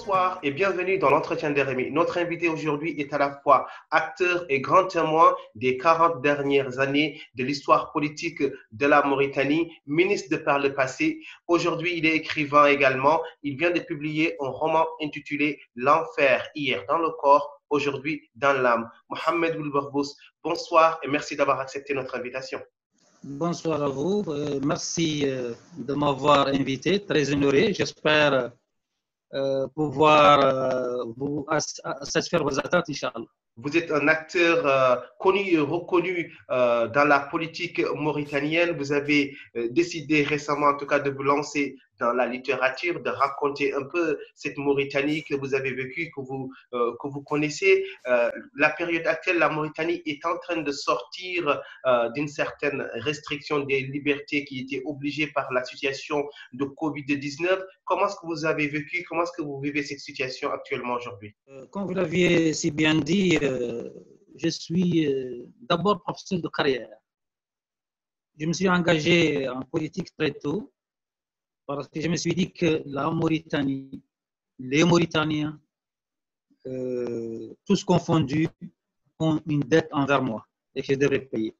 Bonsoir et bienvenue dans l'entretien d'Hérémie. Notre invité aujourd'hui est à la fois acteur et grand témoin des 40 dernières années de l'histoire politique de la Mauritanie, ministre de par le passé. Aujourd'hui, il est écrivain également. Il vient de publier un roman intitulé L'enfer, hier dans le corps, aujourd'hui dans l'âme. Mohamed Ould-Barbous, bonsoir et merci d'avoir accepté notre invitation. Bonsoir à vous. Merci de m'avoir invité. Très honoré. J'espère pouvoir vous satisfaire vos attentes, Inch'Allah. Vous êtes un acteur connu et reconnu dans la politique mauritanienne. Vous avez décidé récemment, en tout cas, de vous lancer dans la littérature, de raconter un peu cette Mauritanie que vous avez vécue, que vous connaissez. La période actuelle, la Mauritanie est en train de sortir d'une certaine restriction des libertés qui étaient obligées par la situation de Covid-19. Comment est-ce que vous avez vécu, comment est-ce que vous vivez cette situation actuellement aujourd'hui? Comme vous l'aviez si bien dit, je suis d'abord professeur de carrière. Je me suis engagé en politique très tôt parce que je me suis dit que la Mauritanie, les Mauritaniens, tous confondus, ont une dette envers moi et que je devrais payer.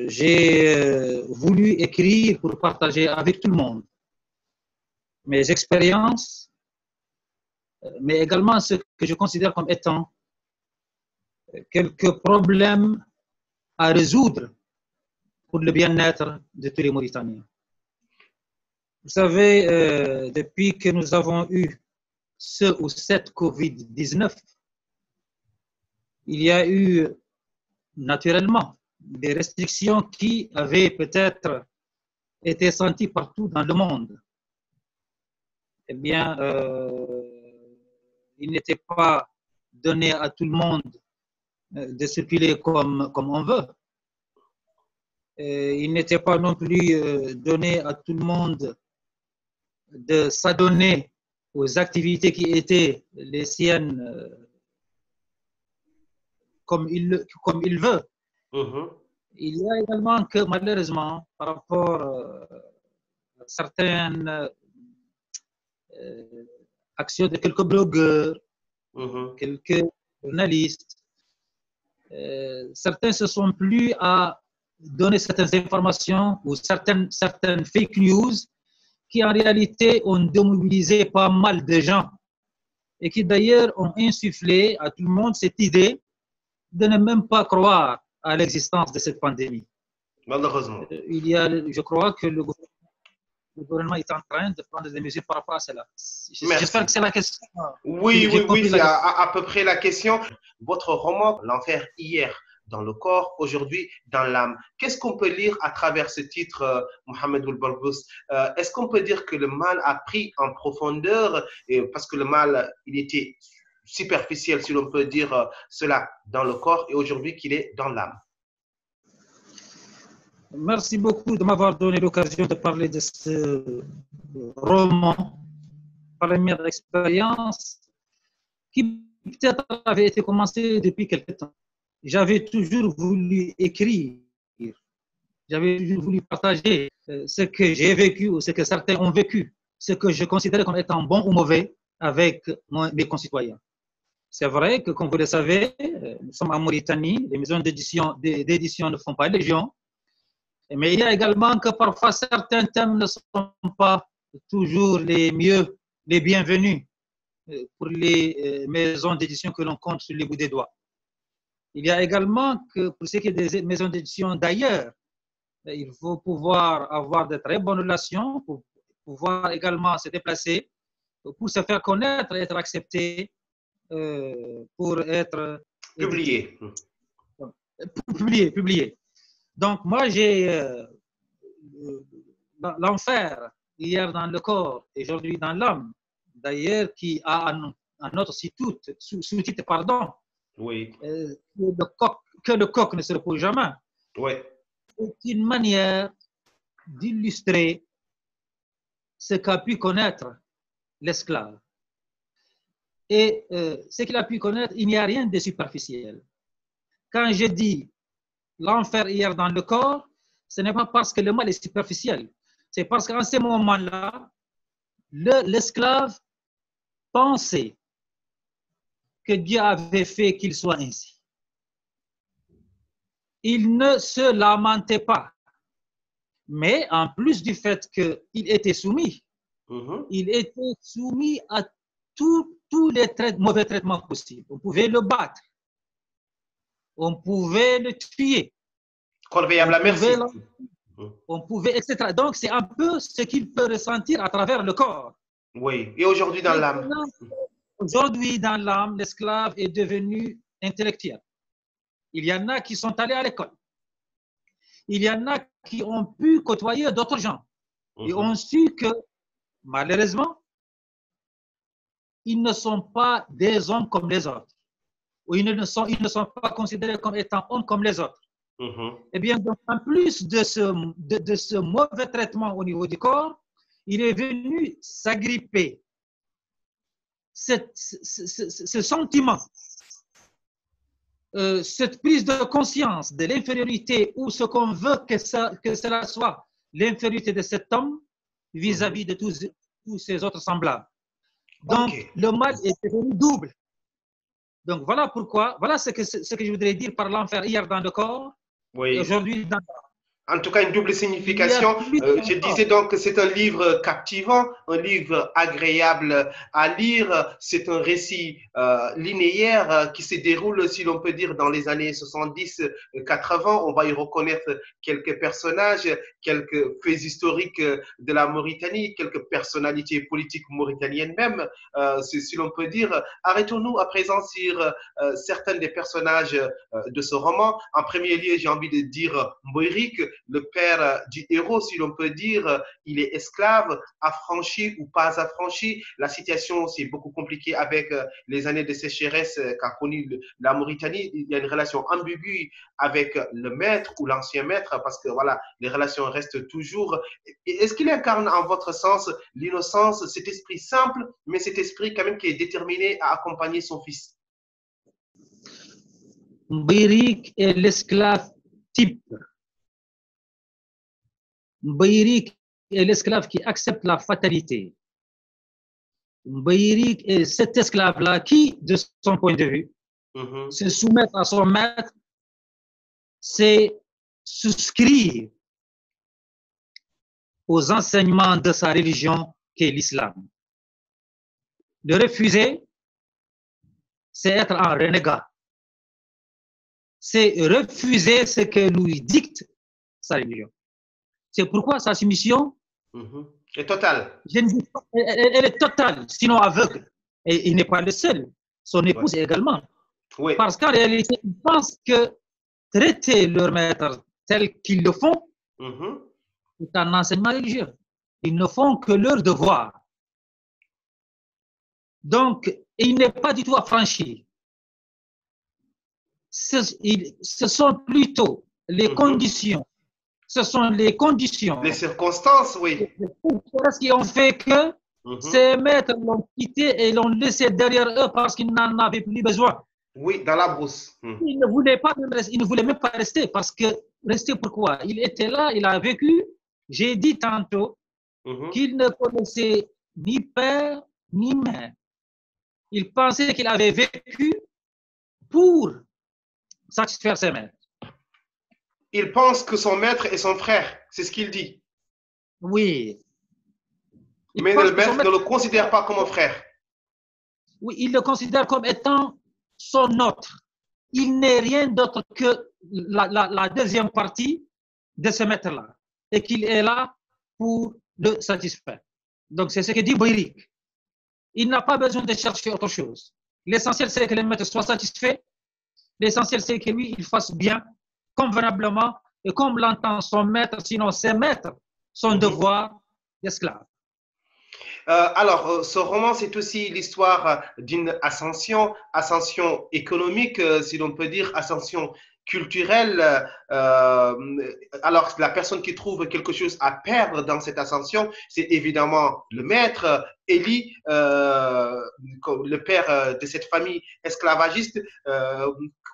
J'ai voulu écrire pour partager avec tout le monde mes expériences, mais également ce que je considère comme étant quelques problèmes à résoudre pour le bien-être de tous les Mauritaniens. Vous savez, depuis que nous avons eu ce ou cette Covid-19, il y a eu naturellement des restrictions qui avaient peut-être été senties partout dans le monde. Eh bien, il n'était pas donné à tout le monde de circuler comme on veut. Il n'était pas non plus donné à tout le monde de s'adonner aux activités qui étaient les siennes comme il veut. Il y a également que malheureusement, par rapport à certaines actions de quelques blogueurs, quelques journalistes, certains se sont plu à donner certaines informations ou certaines fake news qui en réalité ont démobilisé pas mal de gens et qui d'ailleurs ont insufflé à tout le monde cette idée de ne même pas croire à l'existence de cette pandémie. Malheureusement. Je crois que le gouvernement est en train de prendre des mesures par rapport à cela. J'espère que c'est la question. Oui, c'est à peu près la question. Votre roman, L'enfer, hier dans le corps, aujourd'hui dans l'âme. Qu'est-ce qu'on peut lire à travers ce titre, Mohamed Ould-Barbous? Est-ce qu'on peut dire que le mal a pris en profondeur, parce que le mal, il était superficiel, si l'on peut dire cela, dans le corps, et aujourd'hui qu'il est dans l'âme? Merci beaucoup de m'avoir donné l'occasion de parler de ce roman par la mienne expérience qui peut-être avait été commencé depuis quelque temps. J'avais toujours voulu écrire, j'avais toujours voulu partager ce que j'ai vécu ou ce que certains ont vécu, ce que je considérais comme étant bon ou mauvais avec mes concitoyens. C'est vrai que, comme vous le savez, nous sommes en Mauritanie, les maisons d'édition ne font pas légion, mais il y a également que parfois certains thèmes ne sont pas toujours les bienvenus pour les maisons d'édition que l'on compte sur les bouts des doigts. Il y a également que pour ce qui est des maisons d'édition d'ailleurs, il faut pouvoir avoir de très bonnes relations, pour pouvoir également se déplacer, pour se faire connaître et être accepté, pour être publié. Publié. Donc moi j'ai l'enfer hier dans le corps et aujourd'hui dans l'âme, d'ailleurs qui a un autre sous-titre, pardon. Oui. Que le coq ne se repose jamais. Oui. C'est une manière d'illustrer ce qu'a pu connaître l'esclave. Et ce qu'il a pu connaître, il n'y a rien de superficiel. Quand je dis l'enfer hier dans le corps, ce n'est pas parce que le mal est superficiel. C'est parce qu'en ce moment-là, l'esclave pensait que Dieu avait fait qu'il soit ainsi. Il ne se lamentait pas. Mais en plus du fait qu'il était soumis, il était soumis à tous les mauvais traitements possibles. On pouvait le battre, on pouvait le tuer, Conveillable à merci. On pouvait, etc. Donc, c'est un peu ce qu'il peut ressentir à travers le corps. Oui, et aujourd'hui dans l'âme. Aujourd'hui, dans l'âme, l'esclave est devenu intellectuel. Il y en a qui sont allés à l'école. Il y en a qui ont pu côtoyer d'autres gens et ont su que, malheureusement, ils ne sont pas des hommes comme les autres. Ou ils ne sont pas considérés comme étant hommes comme les autres. Eh bien, donc, en plus de ce mauvais traitement au niveau du corps, il est venu s'agripper ce sentiment, cette prise de conscience de l'infériorité ou ce qu'on veut que cela soit l'infériorité de cet homme vis-à-vis de tous ses autres semblables. Donc, le mal est devenu double. Donc, voilà pourquoi, voilà ce que je voudrais dire par l'enfer hier dans le corps et aujourd'hui dans l'âme. En tout cas, une double signification. Je disais donc que c'est un livre captivant, un livre agréable à lire. C'est un récit linéaire qui se déroule, si l'on peut dire, dans les années 70-80. On va y reconnaître quelques personnages, quelques faits historiques de la Mauritanie, quelques personnalités politiques mauritaniennes même, si l'on peut dire. Arrêtons-nous à présent sur certains des personnages de ce roman. En premier lieu, j'ai envie de dire Mboirik, le père du héros, si l'on peut dire. Il est esclave, affranchi ou pas affranchi. La situation, c'est beaucoup compliqué avec les années de sécheresse qu'a connu la Mauritanie. Il y a une relation ambiguë avec le maître ou l'ancien maître parce que voilà, les relations restent toujours. Est-ce qu'il incarne en votre sens l'innocence, cet esprit simple, mais cet esprit quand même qui est déterminé à accompagner son fils? Mboirik est l'esclave type. Mboirik est l'esclave qui accepte la fatalité. Mboirik est cet esclave-là qui, de son point de vue, se soumettre à son maître, c'est souscrire aux enseignements de sa religion qu'est l'islam. Le refuser, c'est être un renégat. C'est refuser ce que lui dicte sa religion. C'est pourquoi sa soumission est totale. Elle est totale, sinon aveugle. Et il n'est pas le seul. Son épouse également. Oui. Parce qu'en réalité, ils pensent que traiter leur maître tel qu'ils le font, c'est un enseignement religieux. Ils ne font que leur devoir. Donc, il n'est pas du tout affranchi. Ce sont plutôt les conditions. Ce sont les conditions. Les circonstances, oui. Qui ont fait que ces maîtres l'ont quitté et l'ont laissé derrière eux parce qu'ils n'en avaient plus besoin. Oui, dans la brousse. Ils ne voulaient même pas rester parce que rester pourquoi? Il était là, il a vécu. J'ai dit tantôt qu'il ne connaissait ni père ni mère. Il pensait qu'il avait vécu pour satisfaire ses maîtres. Il pense que son maître est son frère, c'est ce qu'il dit. Oui. Mais le maître ne le considère pas comme un frère. Oui, il le considère comme étant son autre. Il n'est rien d'autre que la deuxième partie de ce maître-là. Et qu'il est là pour le satisfaire. Donc, c'est ce que dit Mboirik. Il n'a pas besoin de chercher autre chose. L'essentiel, c'est que le maître soit satisfait. L'essentiel, c'est que lui, il fasse bien, convenablement, et comme l'entend son maître, sinon ses maîtres, son devoir d'esclave. Alors, ce roman, c'est aussi l'histoire d'une ascension économique, si l'on peut dire, ascension culturelle. Alors, la personne qui trouve quelque chose à perdre dans cette ascension, c'est évidemment le maître, Eli, le père de cette famille esclavagiste.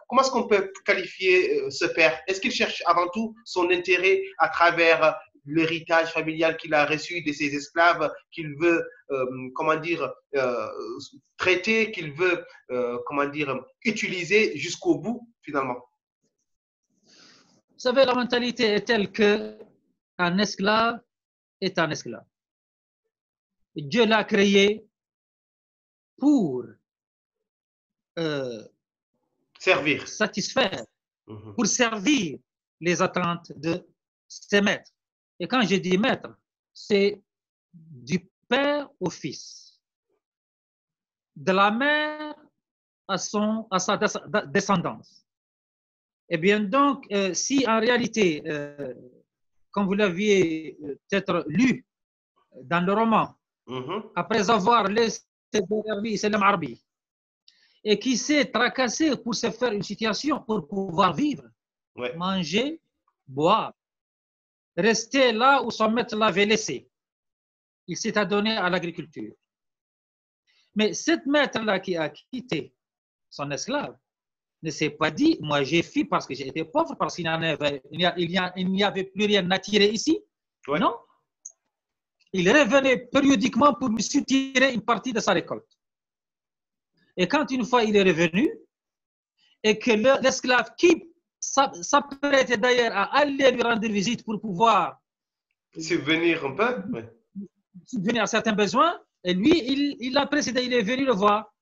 Comment est-ce qu'on peut qualifier ce père? Est-ce qu'il cherche avant tout son intérêt à travers l'héritage familial qu'il a reçu de ses esclaves, qu'il veut, comment dire, traiter, qu'il veut, comment dire, utiliser jusqu'au bout, finalement. Vous savez, la mentalité est telle qu'un esclave est un esclave. Dieu l'a créé pour servir, satisfaire, pour servir les attentes de ses maîtres. Et quand je dis maître, c'est du père au fils, de la mère à sa descendance. Eh bien, donc, si en réalité, comme vous l'aviez peut-être lu dans le roman, après avoir laissé derrière lui Isselam Arbi, et qui s'est tracassé pour se faire une situation pour pouvoir vivre, manger, boire, rester là où son maître l'avait laissé. Il s'est adonné à l'agriculture. Mais cette maître-là qui a quitté son esclave ne s'est pas dit, moi j'ai fui parce que j'étais pauvre, parce qu'il n'y avait plus rien à tirer ici. Ouais. Non. Il revenait périodiquement pour lui soutirer une partie de sa récolte. Et quand une fois il est revenu, et que l'esclave qui s'apprêtait d'ailleurs à aller lui rendre visite pour pouvoir subvenir un peu, subvenir à certains besoins, et lui, il l'a précédé, il est venu le voir.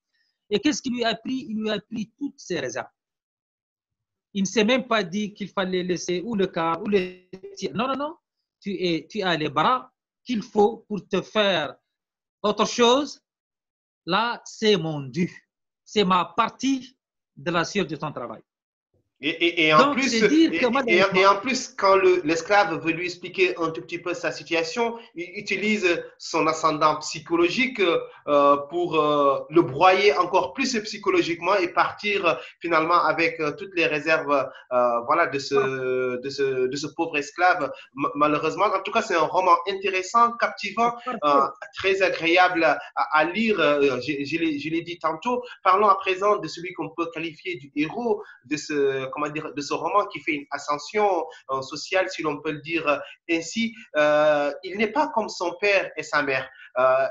Et qu'est-ce qu'il lui a pris? Il lui a pris toutes ses réserves. Il ne s'est même pas dit qu'il fallait laisser ou le quart ou le tiers. Non, non, non. Tu as les bras qu'il faut pour te faire autre chose. Là, c'est mon dû. C'est ma partie de la sueur de ton travail. Et en plus, quand l'esclave veut lui expliquer un tout petit peu sa situation, il utilise son ascendant psychologique pour le broyer encore plus psychologiquement et partir finalement avec toutes les réserves voilà, de ce pauvre esclave. Malheureusement, en tout cas, c'est un roman intéressant, captivant, très agréable à lire. Je l'ai dit tantôt. Parlons à présent de celui qu'on peut qualifier du héros de ce roman qui fait une ascension sociale, si l'on peut le dire ainsi. Il n'est pas comme son père et sa mère.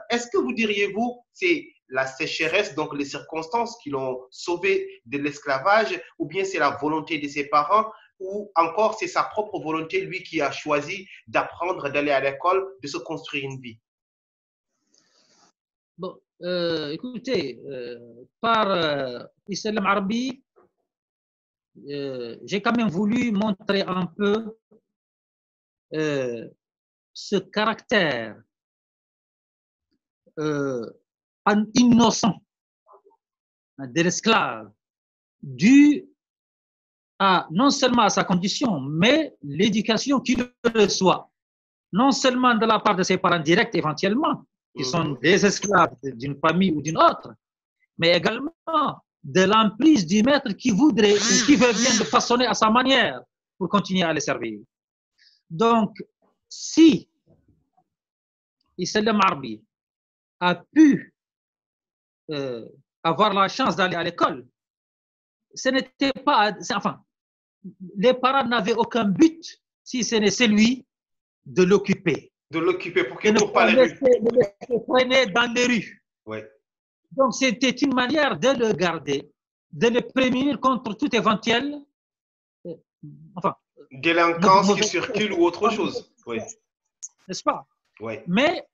Est-ce que vous diriez-vous, c'est la sécheresse, donc les circonstances qui l'ont sauvé de l'esclavage, ou bien c'est la volonté de ses parents, ou encore c'est sa propre volonté, lui qui a choisi d'apprendre, d'aller à l'école, de se construire une vie? Bon, écoutez, par Isselam Arbi, j'ai quand même voulu montrer un peu ce caractère innocent de l'esclave dû non seulement à sa condition, mais l'éducation qu'il reçoit, non seulement de la part de ses parents directs éventuellement, qui sont des esclaves d'une famille ou d'une autre, mais également de l'emprise du maître qui voudrait ou qui veut bien le façonner à sa manière pour continuer à le servir. Donc, si Isselam Arbi a pu avoir la chance d'aller à l'école, ce n'était pas, enfin, les parents n'avaient aucun but si ce n'est celui de l'occuper. De l'occuper pour qu'il ne court pas les rues. De le traîner dans les rues. Oui. Donc, c'était une manière de le garder, de le prémunir contre tout éventuel délinquance qui circule ou autre chose. Oui. N'est-ce pas? Oui. Mais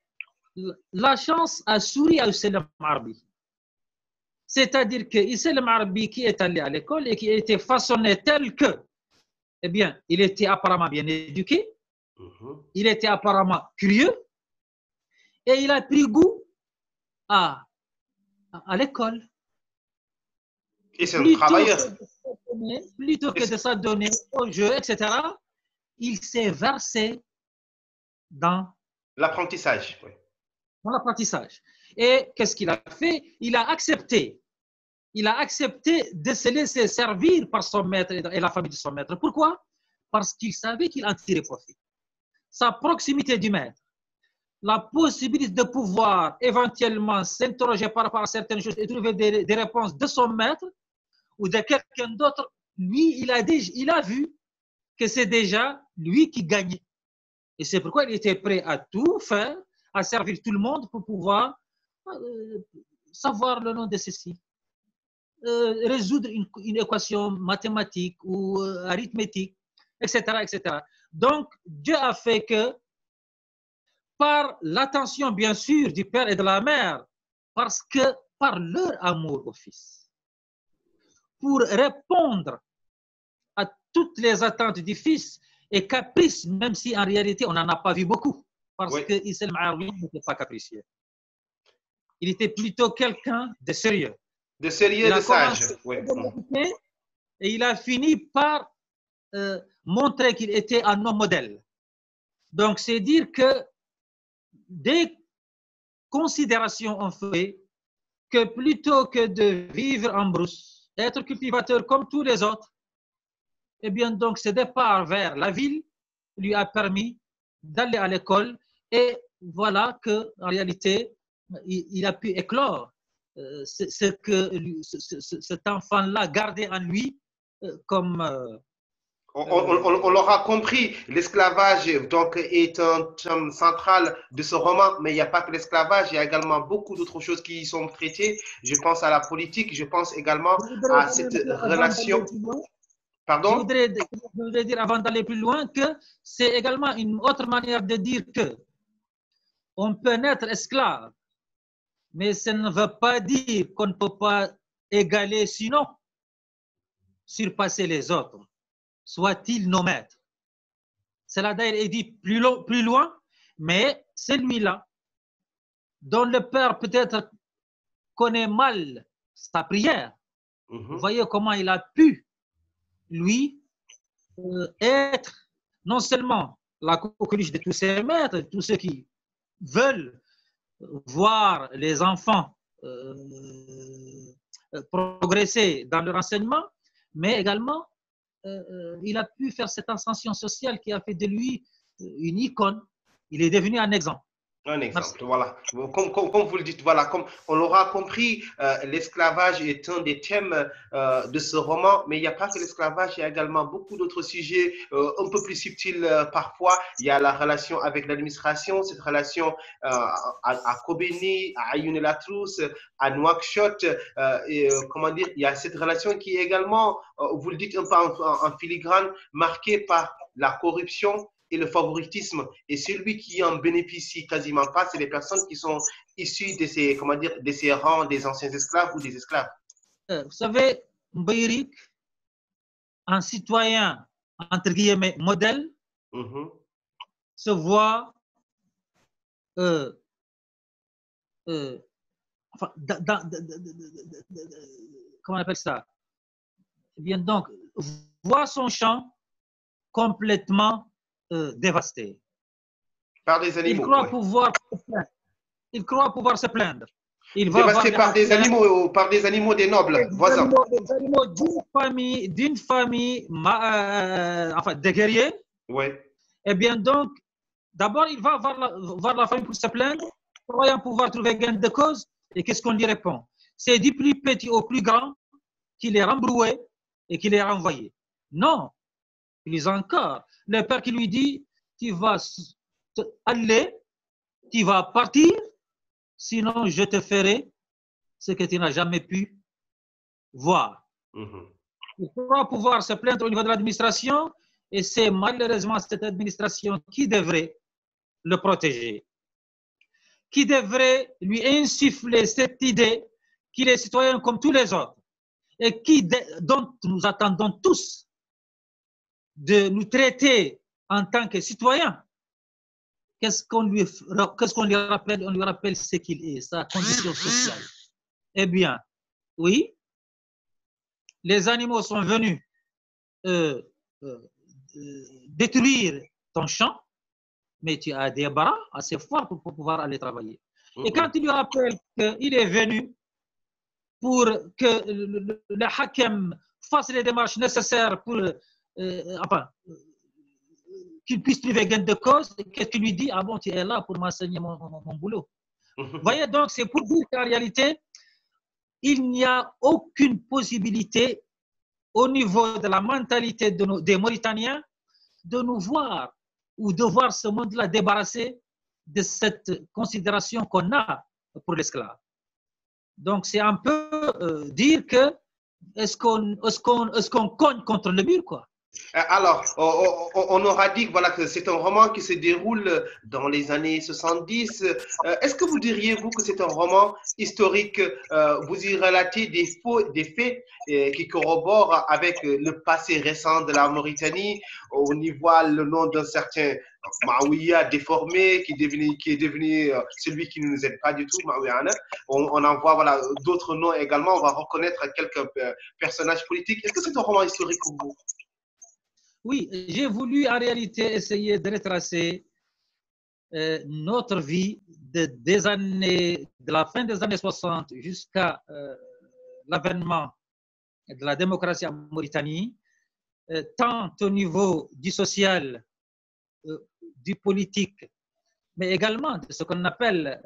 la chance a souri à Isselam Arbi. C'est-à-dire que Isselam Arbi qui est allé à l'école et qui a été façonné tel que, eh bien, il était apparemment bien éduqué, il était apparemment curieux et il a pris goût à l'école. Et c'est un travailleur. Plutôt que de s'adonner au jeu, etc., il s'est versé dans l'apprentissage. Oui. Dans l'apprentissage. Et qu'est-ce qu'il a fait? Il a accepté de se laisser servir par son maître et la famille de son maître. Pourquoi? Parce qu'il savait qu'il en tirait profit. Sa proximité du maître, la possibilité de pouvoir éventuellement s'interroger par rapport à certaines choses et trouver des réponses de son maître ou de quelqu'un d'autre, lui, il a vu que c'est déjà lui qui gagnait. Et c'est pourquoi il était prêt à tout faire, à servir tout le monde pour pouvoir savoir le nom de ceci. Résoudre une équation mathématique ou arithmétique, etc., etc. Donc, Dieu a fait que, par l'attention, bien sûr, du père et de la mère, parce que par leur amour au Fils, pour répondre à toutes les attentes du Fils et caprices, même si en réalité on n'en a pas vu beaucoup, parce que Issa al-Ma'aroui n'était pas capricieux. Il était plutôt quelqu'un de sérieux. De sérieux, de sage. Oui. Et il a fini par montrer qu'il était un homme modèle. Donc, c'est dire que des considérations ont fait que plutôt que de vivre en brousse, être cultivateur comme tous les autres, eh bien, donc, ce départ vers la ville lui a permis d'aller à l'école et voilà que, en réalité, il a pu éclore ce que cet enfant-là gardait en lui comme... On l'aura compris, l'esclavage donc est un thème central de ce roman, mais il n'y a pas que l'esclavage, il y a également beaucoup d'autres choses qui y sont traitées. Je pense à la politique, je pense également à cette relation. Pardon? Je voudrais dire avant d'aller plus loin que c'est également une autre manière de dire que on peut naître esclave, mais ça ne veut pas dire qu'on ne peut pas égaler, sinon surpasser les autres, soit-ils nos maîtres. Cela d'ailleurs est dit plus loin, mais celui-là, dont le père peut-être connaît mal sa prière, vous voyez comment il a pu, lui, être non seulement la coqueluche de tous ses maîtres, de tous ceux qui veulent voir les enfants progresser dans leur enseignement, mais également il a pu faire cette ascension sociale qui a fait de lui une icône. Il est devenu un exemple. Un exemple, voilà. Comme vous le dites, voilà, comme on l'aura compris, l'esclavage est un des thèmes de ce roman, mais il n'y a pas que l'esclavage, il y a également beaucoup d'autres sujets un peu plus subtils parfois. Il y a la relation avec l'administration, cette relation à Kobeni, à Ayoun El Atrousse, à Nouakchott, comment dire, il y a cette relation qui est également, vous le dites un peu en filigrane, marquée par la corruption et le favoritisme. Et celui qui en bénéficie quasiment pas, c'est les personnes qui sont issues de ces, comment dire, de ces rangs des anciens esclaves ou des esclaves. Vous savez, Mbairik, un citoyen, entre guillemets, modèle, se voit enfin, comment on appelle ça? Eh bien, donc, voit son champ complètement dévasté. Par des animaux. Il croit pouvoir se plaindre. Dévasté par des animaux, des nobles voisins. Des animaux d'une famille enfin, des guerriers. Oui. Eh bien, donc, d'abord, il va voir la famille pour se plaindre, croyant pouvoir trouver gain de cause. Et qu'est-ce qu'on lui répond? C'est du plus petit au plus grand qu'il est rembroué et qu'il est renvoyé. Non, plus encore. Le père qui lui dit, tu vas aller, tu vas partir, sinon je te ferai ce que tu n'as jamais pu voir. Il faudra pouvoir se plaindre au niveau de l'administration et c'est malheureusement cette administration qui devrait le protéger, qui devrait lui insuffler cette idée qu'il est citoyen comme tous les autres et dont nous attendons tous de nous traiter en tant que citoyens. Qu'est-ce qu'on lui rappelle? On lui rappelle ce qu'il est, sa condition sociale. Eh bien, oui, les animaux sont venus détruire ton champ, mais tu as des bras assez forts pour pouvoir aller travailler. Et quand il lui rappelle qu'il est venu pour que le hakem fasse les démarches nécessaires pour qu'il puisse trouver gain de cause, qu'est-ce qu'il lui dit? Ah bon, tu es là pour m'enseigner mon boulot. Vous voyez, donc, c'est pour dire qu'en réalité, il n'y a aucune possibilité au niveau de la mentalité des Mauritaniens de nous voir ou de voir ce monde-là débarrassé de cette considération qu'on a pour l'esclave. Donc, c'est un peu dire que est-ce qu'on cogne contre le mur, quoi. Alors, on aura dit voilà, que c'est un roman qui se déroule dans les années 70. Est-ce que vous diriez, vous, que c'est un roman historique? Vous y relatez des faits qui corroborent avec le passé récent de la Mauritanie. On y voit le nom d'un certain Maouia déformé qui est devenu celui qui ne nous aide pas du tout, Maouiana. On en voit voilà, d'autres noms également. On va reconnaître quelques personnages politiques. Est-ce que c'est un roman historique pour vous? Oui, j'ai voulu en réalité essayer de retracer notre vie de la fin des années 60 jusqu'à l'avènement de la démocratie en Mauritanie, tant au niveau du social, du politique, mais également de ce qu'on appelle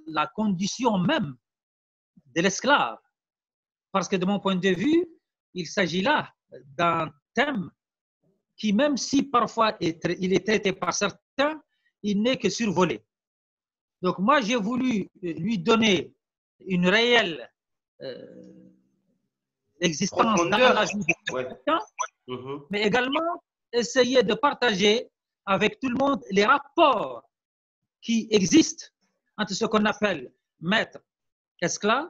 la condition même de l'esclave. Parce que de mon point de vue, il s'agit là d'un thème qui, même si parfois il est traité par certains, il n'est que survolé. Donc moi, j'ai voulu lui donner une réelle existence dans la vie de chacun, mais également essayer de partager avec tout le monde les rapports qui existent entre ce qu'on appelle maître-esclave,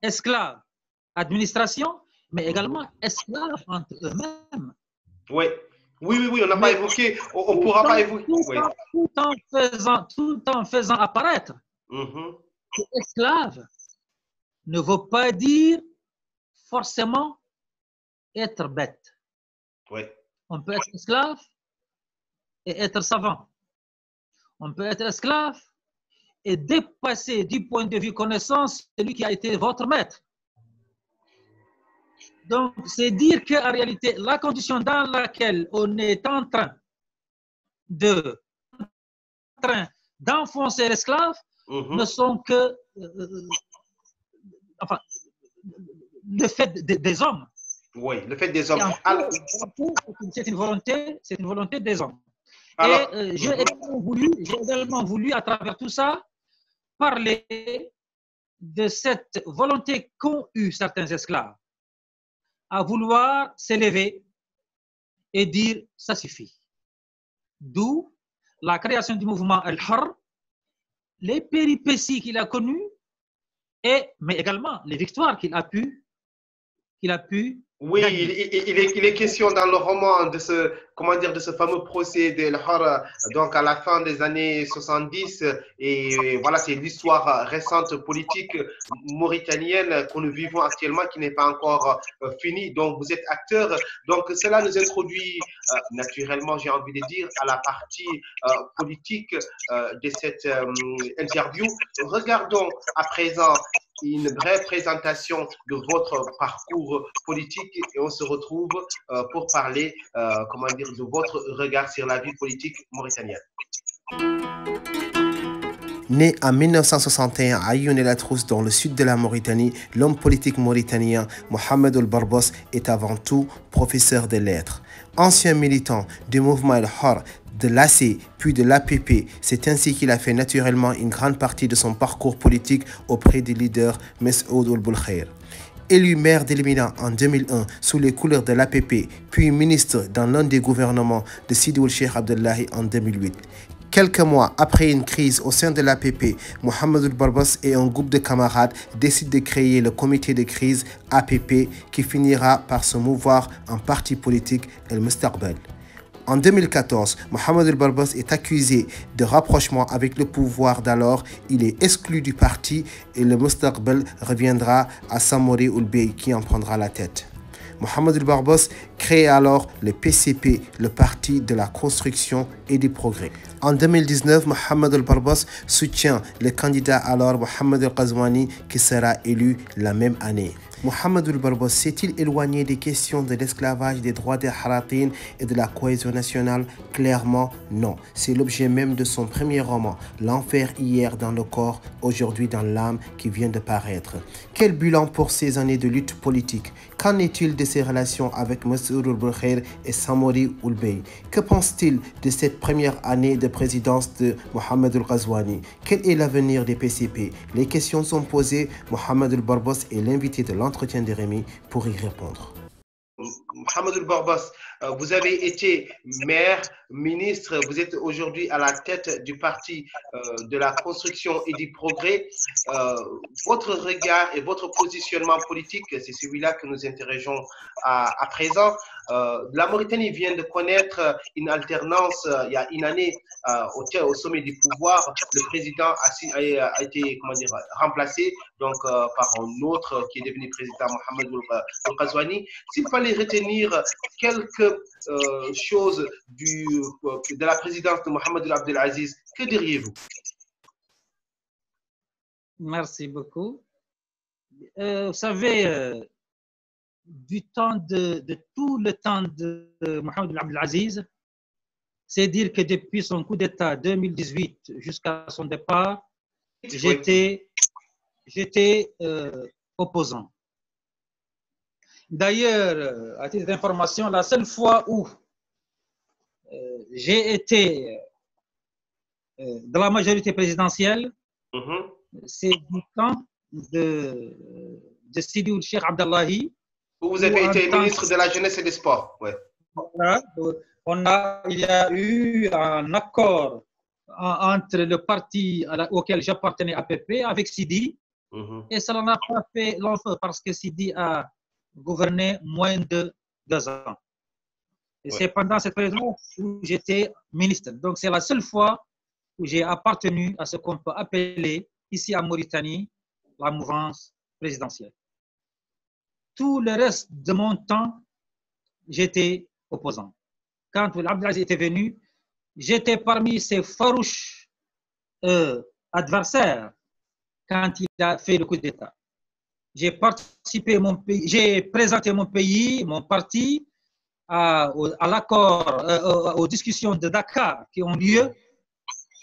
esclaves, administration, mais également esclaves entre eux-mêmes. Oui, on n'a pas évoqué, on ne pourra pas évoquer. Tout en faisant apparaître que esclave ne veut pas dire forcément être bête. Oui. On peut être esclave et être savant. On peut être esclave et dépasser du point de vue connaissance celui qui a été votre maître. Donc, c'est dire qu'en réalité, la condition dans laquelle on est en train d'enfoncer l'esclave ne sont que le fait des hommes. Oui, le fait des hommes. C'est une volonté des hommes. Alors, et j'ai également voulu, à travers tout ça, parler de cette volonté qu'ont eu certains esclaves à vouloir s'élever et dire ça suffit. D'où la création du mouvement Al-Har, les péripéties qu'il a connues, mais également les victoires qu'il a pu Oui, il est question dans le roman de ce fameux procès de Al-Har, donc à la fin des années 70. Et voilà, c'est l'histoire récente politique mauritanienne que nous vivons actuellement qui n'est pas encore finie. Donc, vous êtes acteur. Donc, cela nous introduit naturellement, j'ai envie de dire, à la partie politique de cette interview. Regardons à présent une brève présentation de votre parcours politique et on se retrouve pour parler de votre regard sur la vie politique mauritanienne. Né en 1961 à Aïn-el-Atrousse dans le sud de la Mauritanie, l'homme politique mauritanien Mohamed Al-Barbos est avant tout professeur de lettres. Ancien militant du mouvement Al-Har, de l'AC puis de l'APP, c'est ainsi qu'il a fait naturellement une grande partie de son parcours politique auprès du leader Mes'oud Ould-Boulkhair. Élu maire d'Elmina en 2001 sous les couleurs de l'APP, puis ministre dans l'un des gouvernements de Sidi Ould Cheikh Abdullahi en 2008. Quelques mois après une crise au sein de l'APP, Mohamed Al-Barbos et un groupe de camarades décident de créer le comité de crise APP qui finira par se mouvoir en parti politique El Mustaqbal. En 2014, Mohamed Al-Barbos est accusé de rapprochement avec le pouvoir d'alors. Il est exclu du parti et le Mustaqbal reviendra à Samori Ould Bey qui en prendra la tête. Mohamed Al-Barbos crée alors le PCP, le Parti de la Construction et du Progrès. En 2019, Mohamed Al-Barbos soutient le candidat alors Mohamed Al-Qazouani qui sera élu la même année. Mohamed Al-Barbos s'est-il éloigné des questions de l'esclavage, des droits des Haratines et de la cohésion nationale? Clairement, non. C'est l'objet même de son premier roman, L'enfer hier dans le corps, aujourd'hui dans l'âme, qui vient de paraître. Quel bilan pour ces années de lutte politique? Qu'en est-il de ses relations avec Massoud Al-Boukhir et Samori Oulbey? Que pense-t-il de cette première année de présidence de Mohamed Al-Ghazouani? Quel est l'avenir des PCP? Les questions sont posées. Mohamed Al-Barbos est l'invité de l'entretien de Rémi pour y répondre. Mohamed Al-Barbos, vous avez été maire, ministre, vous êtes aujourd'hui à la tête du parti de la construction et du progrès. Votre regard et votre positionnement politique, c'est celui-là que nous interrogeons à présent. La Mauritanie vient de connaître une alternance il y a une année au sommet du pouvoir. Le président a été remplacé donc, par un autre qui est devenu président, Mohamed Al-Ghazouani. S'il fallait retenir quelques choses de la présidence de Mohamed Abdelaziz, que diriez-vous? Merci beaucoup. Vous savez, du temps de tout le temps de Mohamed Abdelaziz, c'est dire que depuis son coup d'État 2018 jusqu'à son départ, j'étais opposant. D'ailleurs, à titre d'information, la seule fois où j'ai été dans la majorité présidentielle, c'est du temps de Sidi Ould Cheikh Abdallahi. Vous avez été ministre de la Jeunesse et des Sports. Ouais. Voilà. Il y a eu un accord entre le parti auquel j'appartenais, APP, avec Sidi, et cela n'a pas fait long feu parce que Sidi a gouverné moins de 2 ans. Et c'est pendant cette période où j'étais ministre. Donc, c'est la seule fois où j'ai appartenu à ce qu'on peut appeler, ici en Mauritanie, la mouvance présidentielle. Tout le reste de mon temps, j'étais opposant. Quand Abdelaziz était venu, j'étais parmi ses farouches adversaires quand il a fait le coup d'État. J'ai présenté mon pays, mon parti, à l'accord, aux discussions de Dakar qui ont lieu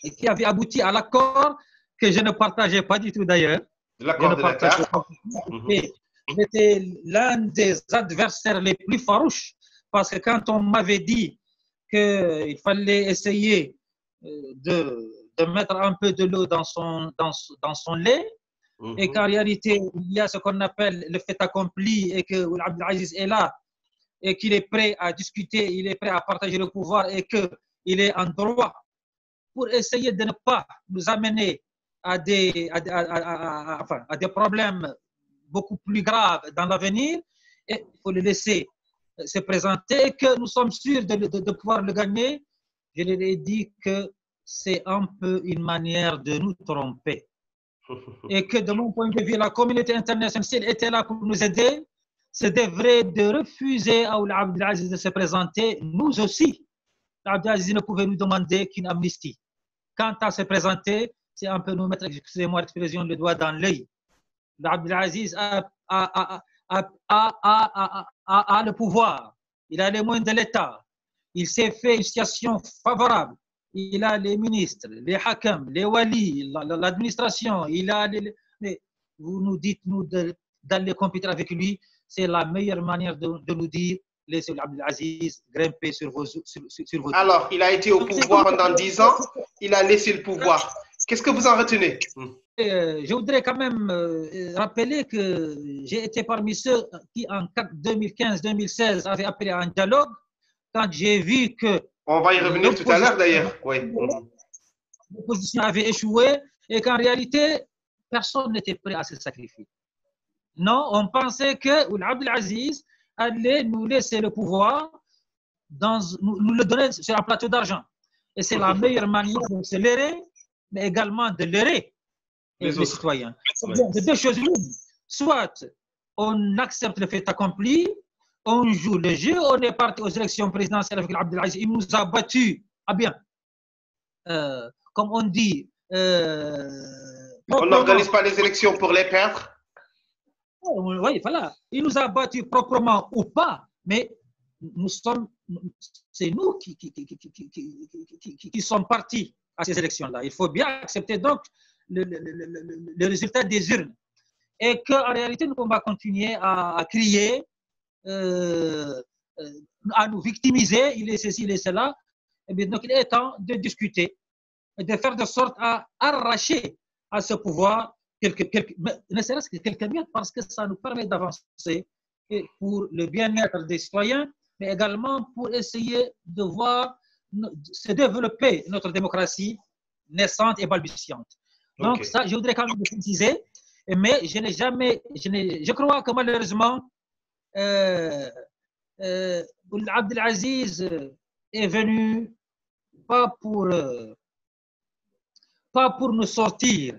et qui avaient abouti à l'accord que je ne partageais pas du tout d'ailleurs. L'accord de Dakar. J'étais l'un des adversaires les plus farouches parce que quand on m'avait dit qu'il fallait essayer de mettre un peu de l'eau dans son lait, et qu'en réalité, il y a ce qu'on appelle le fait accompli et que Abdelaziz est là et qu'il est prêt à discuter, il est prêt à partager le pouvoir et qu'il est en droit pour essayer de ne pas nous amener à des problèmes beaucoup plus graves dans l'avenir, et il faut le laisser se présenter et que nous sommes sûrs de pouvoir le gagner. Je leur ai dit que c'est un peu une manière de nous tromper. Et que de mon point de vue, la communauté internationale était là pour nous aider. C'était vrai de refuser à Abdelaziz de se présenter. Nous aussi, Abdelaziz ne pouvait nous demander qu'une amnistie. Quant à se présenter, c'est un peu nous mettre, excusez-moi l'expression, le doigt dans l'œil. Abdelaziz a le pouvoir. Il a les moyens de l'État. Il s'est fait une situation favorable. Il a les ministres, les hakams, les walis, l'administration. Il a vous nous dites, nous, d'aller compétir avec lui, c'est la meilleure manière de nous dire, laissez Abdelaziz grimper sur vos Alors, il a été au pouvoir pendant 10 ans, il a laissé le pouvoir. Qu'est-ce que vous en retenez? Je voudrais quand même rappeler que j'ai été parmi ceux qui, en 2015-2016, avaient appelé à un dialogue. Quand j'ai vu que... On va y revenir tout à l'heure d'ailleurs. Oui. L'opposition avait échoué et qu'en réalité, personne n'était prêt à se sacrifier. Non, on pensait que Abdelaziz allait nous laisser le pouvoir, nous le donner sur un plateau d'argent. Et c'est la meilleure manière de se leurrer, mais également de leurrer les citoyens. C'est deux choses l'une. Soit on accepte le fait accompli, on joue le jeu, on est parti aux élections présidentielles avec Abdelaziz, il nous a battus. Ah bien, comme on dit... on n'organise pas les élections pour les perdre. Oui, voilà. Il nous a battus proprement ou pas, mais c'est nous qui sommes partis à ces élections-là. Il faut bien accepter donc le résultat des urnes. Et qu'en réalité, nous pouvons pas continuer à crier, à nous victimiser, il est ceci, il est cela. Et bien, donc, il est temps de discuter et de faire de sorte à arracher à ce pouvoir ne serait-ce que quelques miettes, parce que ça nous permet d'avancer pour le bien-être des citoyens, mais également pour essayer de voir se développer notre démocratie naissante et balbutiante. Donc, ça, je voudrais quand même le préciser, mais je crois que malheureusement, Abdelaziz est venu pas pour nous sortir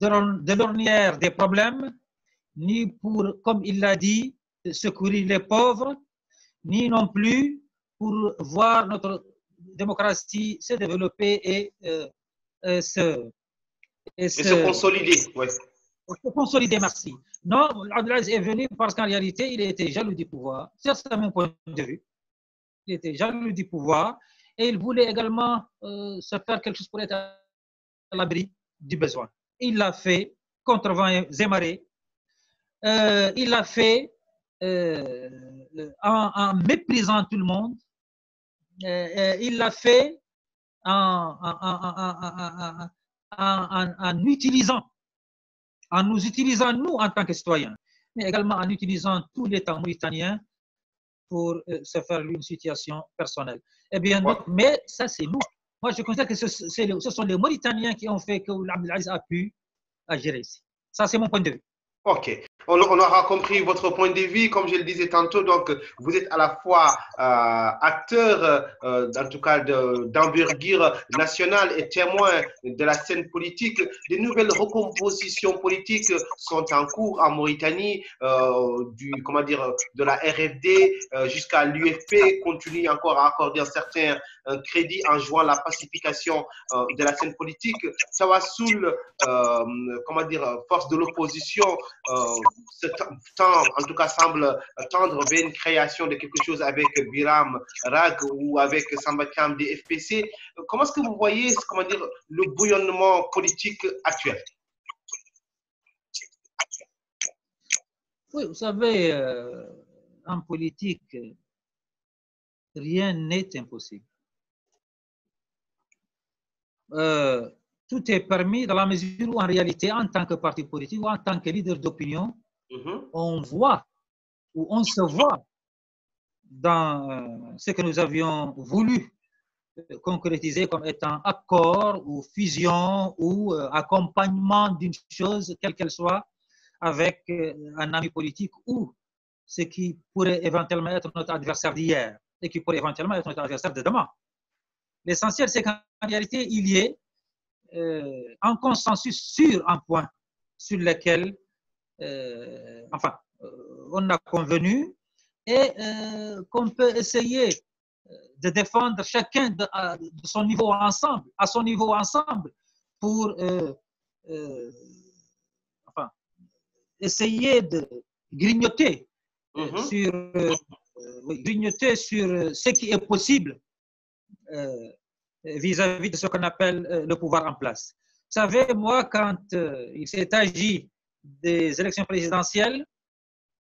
de l'ornière des problèmes, ni pour, comme il l'a dit, secourir les pauvres, ni non plus pour voir notre démocratie se développer et se consolider. Ouais. Se consolider, merci. Non, Abdelaziz est venu parce qu'en réalité, il était jaloux du pouvoir. C'est mon point de vue. Il était jaloux du pouvoir et il voulait également se faire quelque chose pour être à l'abri du besoin. Il l'a fait contre vents et marées. Il l'a fait en méprisant tout le monde. Il l'a fait en nous utilisant, nous, en tant que citoyens, mais également en utilisant tous les États mauritaniens pour se faire une situation personnelle. Eh bien, mais ça, c'est nous. Moi, je considère que ce sont les Mauritaniens qui ont fait que Abdelaziz a pu gérer ici. Ça, c'est mon point de vue. Ok. On aura compris votre point de vue, comme je le disais tantôt. Donc, vous êtes à la fois acteur, en tout cas d'envergure nationale et témoin de la scène politique. De nouvelles recompositions politiques sont en cours en Mauritanie, de la RFD jusqu'à l'UFP, continue encore à accorder un certain crédit en jouant la pacification de la scène politique. Tawassoul, force de l'opposition, en tout cas, semble tendre vers une création de quelque chose avec Biram Rag ou avec Samba Thiam des FPC. Comment est-ce que vous voyez, le bouillonnement politique actuel? Oui, vous savez, en politique, rien n'est impossible. Tout est permis dans la mesure où, en réalité, en tant que parti politique ou en tant que leader d'opinion, on voit ou on se voit dans ce que nous avions voulu concrétiser comme étant accord ou fusion ou accompagnement d'une chose, quelle qu'elle soit, avec un ami politique ou ce qui pourrait éventuellement être notre adversaire d'hier et qui pourrait éventuellement être notre adversaire de demain. L'essentiel, c'est qu'en réalité, il y ait un consensus sur un point sur lequel on a convenu et qu'on peut essayer de défendre chacun de son niveau ensemble, à son niveau ensemble, pour essayer de grignoter sur ce qui est possible vis-à-vis de ce qu'on appelle le pouvoir en place. Vous savez, moi, quand il s'est agi des élections présidentielles,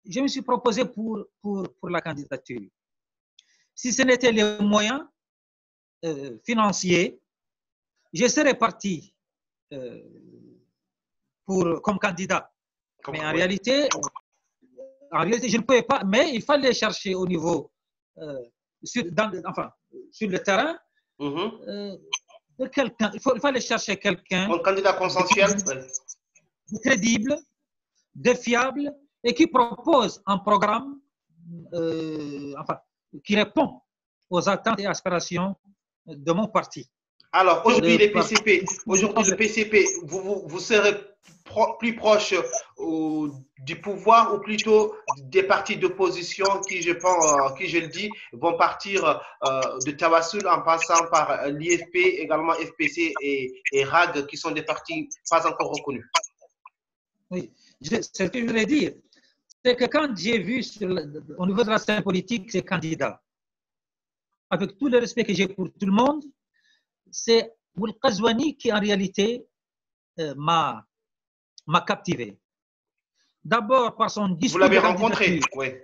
je me suis proposé pour la candidature. Si ce n'était les moyens financiers, je serais parti comme candidat. Mais en réalité, je ne pouvais pas, mais il fallait chercher au niveau, sur le terrain, de quelqu'un. Il fallait chercher quelqu'un. Un candidat consensuel. Crédible, de fiable et qui propose un programme qui répond aux attentes et aspirations de mon parti. Alors, aujourd'hui, le PCP, vous serez plus proche du pouvoir ou plutôt des partis d'opposition qui, je le dis, vont partir de Tawassoul en passant par l'IFP, également FPC et RAG, qui sont des partis pas encore reconnus. Oui, ce que je voulais dire, c'est que quand j'ai vu au niveau de la scène politique ces candidats, avec tout le respect que j'ai pour tout le monde, c'est Ould Ghazouani qui en réalité m'a captivé. D'abord par son discours Vous l'avez de rencontré? candidature. Oui.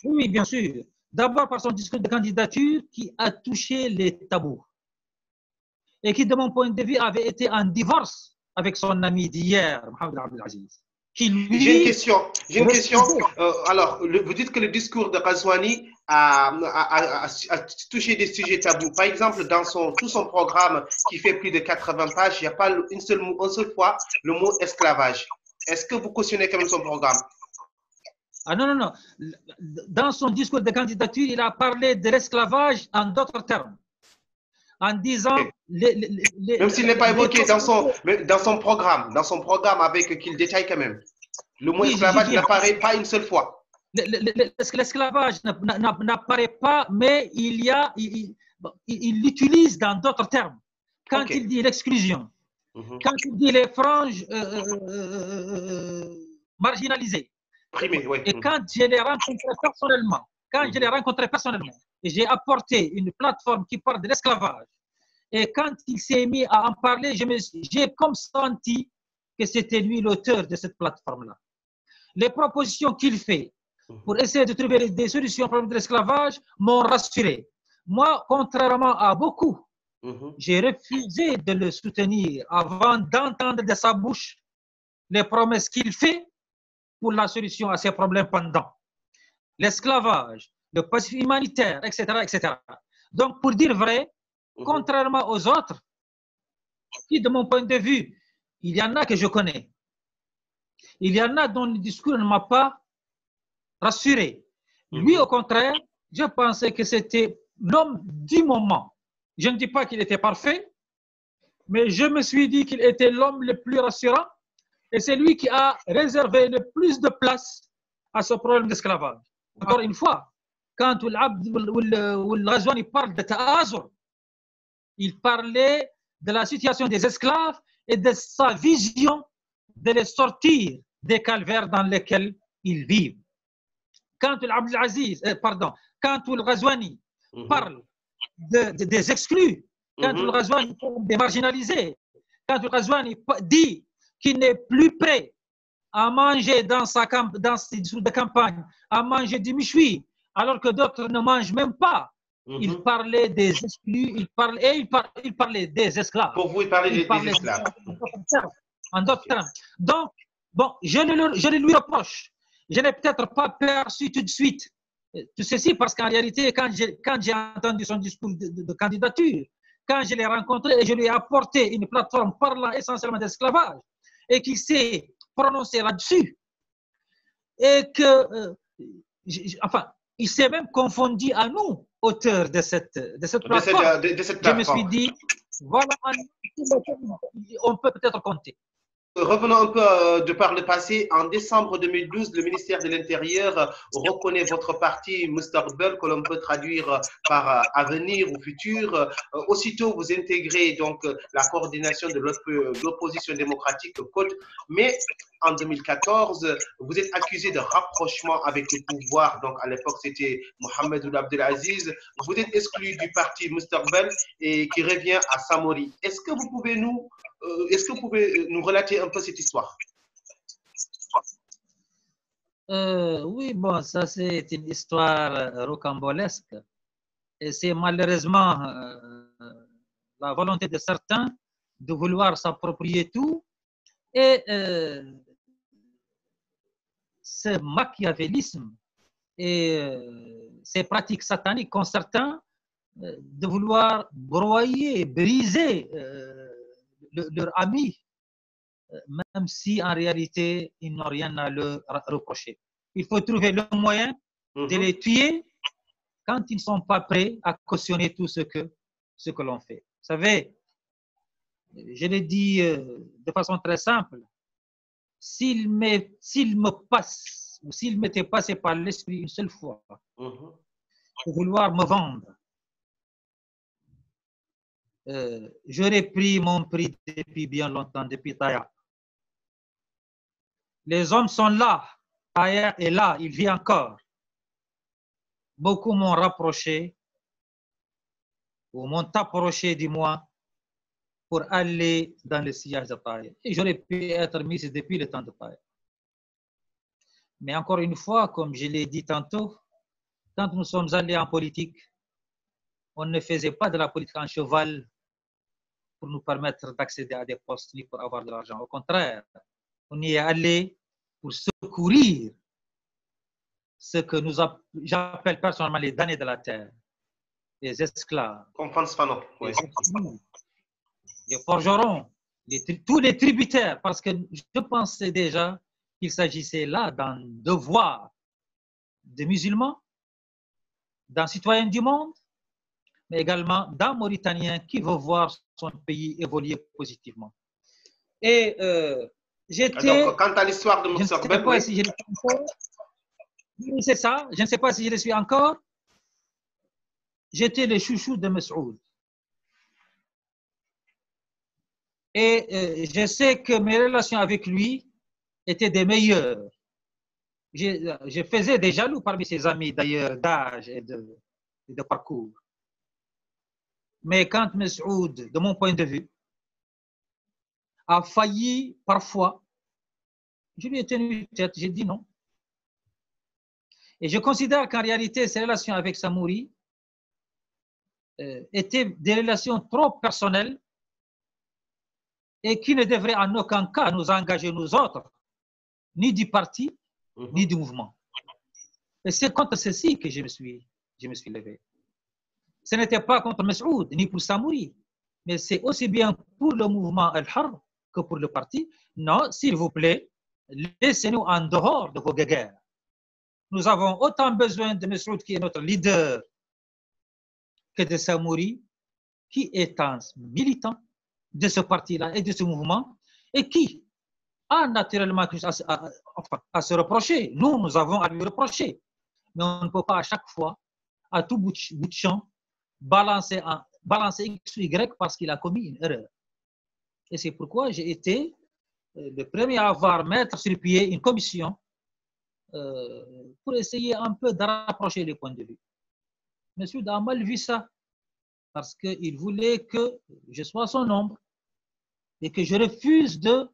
Oui, bien sûr. D'abord par son discours de candidature qui a touché les tabous et qui, de mon point de vue, avait été en divorce avec son ami d'hier, Mohamed Abdelaziz. J'ai une question. Alors, vous dites que le discours de Ghazouani a touché des sujets tabous. Par exemple, dans tout son programme qui fait plus de 80 pages, il n'y a pas une seule fois le mot esclavage. Est-ce que vous cautionnez quand même son programme? Ah non, non, non. Dans son discours de candidature, il a parlé de l'esclavage en d'autres termes. En disant... Même s'il n'est pas évoqué dans son programme avec qu'il détaille quand même. Le mot esclavage n'apparaît pas une seule fois. L'esclavage n'apparaît pas, mais il l'utilise dans d'autres termes. Quand il dit l'exclusion, quand il dit les franges marginalisées, et quand je l'ai rencontré personnellement, et j'ai apporté une plateforme qui parle de l'esclavage, et quand il s'est mis à en parler, j'ai comme senti que c'était lui l'auteur de cette plateforme-là. Les propositions qu'il fait pour essayer de trouver des solutions au problème de l'esclavage m'ont rassuré. Moi, contrairement à beaucoup, j'ai refusé de le soutenir avant d'entendre de sa bouche les promesses qu'il fait pour la solution à ces problèmes pendants. L'esclavage, le passif humanitaire, etc., etc. Donc, pour dire vrai, contrairement aux autres, qui, de mon point de vue, il y en a que je connais, il y en a dont le discours ne m'a pas rassuré. Lui, au contraire, je pensais que c'était l'homme du moment. Je ne dis pas qu'il était parfait, mais je me suis dit qu'il était l'homme le plus rassurant et c'est lui qui a réservé le plus de place à ce problème d'esclavage. Encore une fois, quand Ould Ghazouani parle de ta'azur, il parlait de la situation des esclaves et de sa vision de les sortir des calvaires dans lesquels ils vivent. Quand Ould Ghazouani parle des exclus, quand Ould Ghazouani parle des marginalisés, quand Ould Ghazouani dit qu'il n'est plus prêt à manger dans ses discours de campagne, à manger du méchoui, alors que d'autres ne mangent même pas. Il parlait des exclus, il parlait des esclaves. Pour vous, il parlait des esclaves. En d'autres termes. Donc, bon, je le lui reproche. Je n'ai peut-être pas perçu tout de suite tout ceci parce qu'en réalité, quand j'ai entendu son discours de candidature, quand je l'ai rencontré et je lui ai apporté une plateforme parlant essentiellement d'esclavage et qu'il s'est prononcé là-dessus et que, il s'est même confondu à nous, auteurs de cette plateforme. Je me suis dit, voilà, on peut peut-être compter. Revenons un peu de par le passé. En décembre 2012, le ministère de l'Intérieur reconnaît votre parti Mustaqbal, que l'on peut traduire par avenir ou futur. Aussitôt, vous intégrez donc la coordination de l'opposition démocratique CODE. Mais en 2014, vous êtes accusé de rapprochement avec le pouvoir. Donc à l'époque, c'était Mohamed Ould Abdelaziz. Vous êtes exclu du parti Mustaqbal et qui revient à Samori. Est-ce que vous pouvez nous relater un peu cette histoire? Oui, bon, ça c'est une histoire rocambolesque. Et c'est malheureusement la volonté de certains de vouloir s'approprier tout. Et ce machiavélisme et ces pratiques sataniques qu'ont certains de vouloir broyer, briser leurs amis, même si en réalité, ils n'ont rien à leur reprocher. Il faut trouver le moyen de les tuer quand ils ne sont pas prêts à cautionner tout ce que l'on fait. Vous savez, je l'ai dit de façon très simple, s'il me passe, ou s'il m'était passé par l'esprit une seule fois, pour vouloir me vendre, j'aurais pris mon prix depuis bien longtemps, depuis Taya. Les hommes sont là. Aya est là, il vit encore. Beaucoup m'ont rapproché, ou m'ont approché du moins, pour aller dans le sillage de Taïa. Et j'aurais pu être mis depuis le temps de Taïa. Mais encore une fois, comme je l'ai dit tantôt, quand nous sommes allés en politique, on ne faisait pas de la politique en cheval pour nous permettre d'accéder à des postes ni pour avoir de l'argent. Au contraire, on y est allé pour secourir ce que j'appelle personnellement les damnés de la terre, les esclaves, les forgerons, tous les tributaires, parce que je pensais déjà qu'il s'agissait là d'un devoir de musulmans, d'un citoyen du monde, mais également d'un Mauritanien qui veut voir son pays évoluer positivement. Et j'étais... Donc, quant à l'histoire de Moussa Ben, oui. Si c'est ça, je ne sais pas si je le suis encore. J'étais le chouchou de Messoud. Et je sais que mes relations avec lui étaient des meilleures. Je faisais des jaloux parmi ses amis, d'ailleurs, d'âge et de parcours. Mais quand Messoud, de mon point de vue, a failli parfois, je lui ai tenu tête, j'ai dit non. Et je considère qu'en réalité, ses relations avec Samouri étaient des relations trop personnelles et qui ne devraient en aucun cas nous engager, nous autres, ni du parti, ni du mouvement. Et c'est contre ceci que je me suis levé. Ce n'était pas contre Messoud, ni pour Samouri, mais c'est aussi bien pour le mouvement Al-Harb que pour le parti. Non, s'il vous plaît, laissez-nous en dehors de vos guerres. Nous avons autant besoin de Messoud, qui est notre leader, que de Samouri, qui est un militant de ce parti-là et de ce mouvement, et qui a naturellement à se reprocher. Nous avons à lui reprocher. Mais on ne peut pas à chaque fois, à tout bout de champ, balancer X ou Y parce qu'il a commis une erreur. Et c'est pourquoi j'ai été le premier à avoir mettre sur pied une commission pour essayer un peu de rapprocher les points de vue. Monsieur a mal vu ça parce qu'il voulait que je sois son ombre et que je refuse que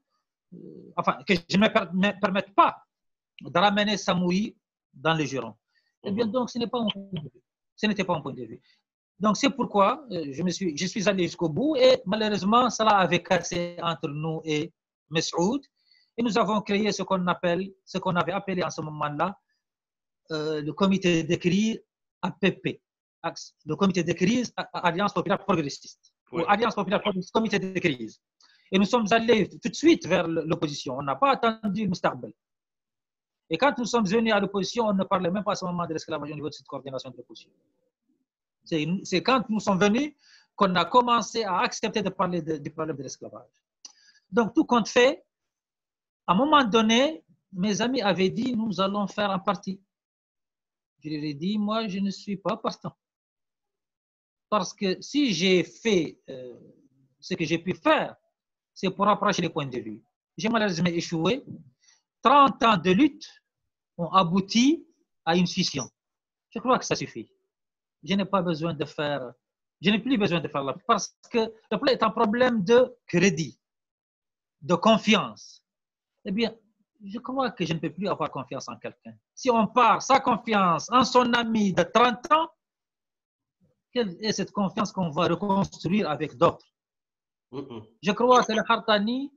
je ne me permette pas de ramener Samouri dans le giron. Eh bien, donc, ce n'est pas mon point de vue. Ce n'était pas mon point de vue. Donc, c'est pourquoi je suis allé jusqu'au bout et malheureusement, cela avait cassé entre nous et Messoud. Et nous avons créé ce qu'on avait appelé en ce moment-là le comité de crise APP, le comité de crise Alliance Populaire Progressiste, ou Alliance Populaire Progressiste, comité de crise. Et nous sommes allés tout de suite vers l'opposition. On n'a pas attendu Moustaqbal. Et quand nous sommes venus à l'opposition, on ne parlait même pas à ce moment de l'esclavage au niveau de cette coordination de l'opposition. C'est quand nous sommes venus qu'on a commencé à accepter de parler du problème de l'esclavage. Donc, tout compte fait, à un moment donné, mes amis avaient dit, nous allons faire un parti. Je leur ai dit, moi, je ne suis pas partant. Parce que si j'ai fait ce que j'ai pu faire, c'est pour rapprocher les points de vue. J'ai malheureusement échoué. 30 ans de lutte ont abouti à une scission. Je crois que ça suffit. Je n'ai plus besoin de faire la parce que le problème est un problème de crédit, de confiance. Eh bien, je crois que je ne peux plus avoir confiance en quelqu'un. Si on part sa confiance en son ami de 30 ans, quelle est cette confiance qu'on va reconstruire avec d'autres? Je crois que le Hartani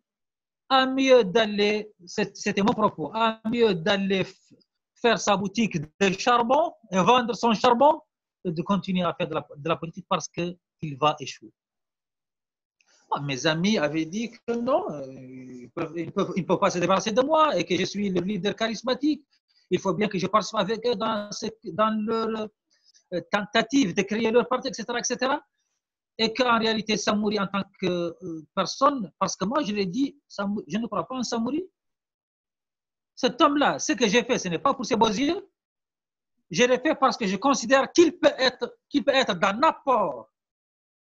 a mieux d'aller, c'était mon propos, a mieux d'aller faire sa boutique de charbon et vendre son charbon que de continuer à faire de la politique parce qu'il va échouer. Mes amis avaient dit que non, ils ne peuvent pas se débarrasser de moi et que je suis le leader charismatique. Il faut bien que je participe avec eux dans leur tentative de créer leur parti, etc., etc. Et qu'en réalité, Samouri en tant que personne, parce que moi je l'ai dit, je ne crois pas en Samouri. Cet homme-là, ce que j'ai fait, ce n'est pas pour ses beaux yeux. Je l'ai fait parce que je considère qu'il peut être d'un apport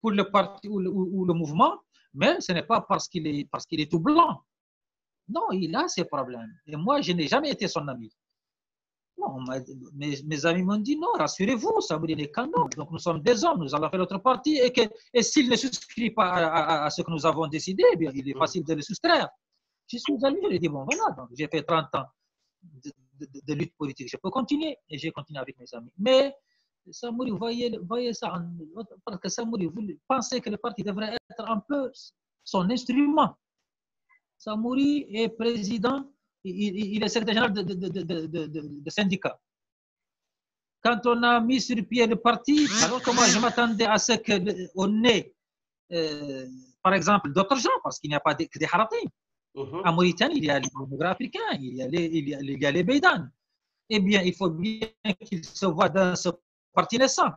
pour le parti ou le mouvement, mais ce n'est pas parce qu'il est tout blanc. Non, il a ses problèmes. Et moi, je n'ai jamais été son ami. Non, mes amis m'ont dit non, rassurez-vous, Samouri n'est qu'un homme. Donc nous sommes des hommes, nous allons faire notre parti. Et s'il ne souscrit pas à ce que nous avons décidé, eh bien, il est facile de le soustraire. Je suis allé, je lui ai dit bon, voilà, j'ai fait 30 ans de lutte politique, je peux continuer. Et j'ai continué avec mes amis. Mais Samouri, voyez ça, parce que Samouri, vous pensez que le parti devrait être un peu son instrument. Samouri est président, il est secrétaire général de syndicat. Quand on a mis sur pied le parti, alors que moi je m'attendais à ce qu'on ait, par exemple, d'autres gens, parce qu'il n'y a pas que des Haratim. En Mauritanie, il y a les démocrates africains, il y a les Beydan. Eh bien, il faut bien qu'ils se voient dans ce parti naissant.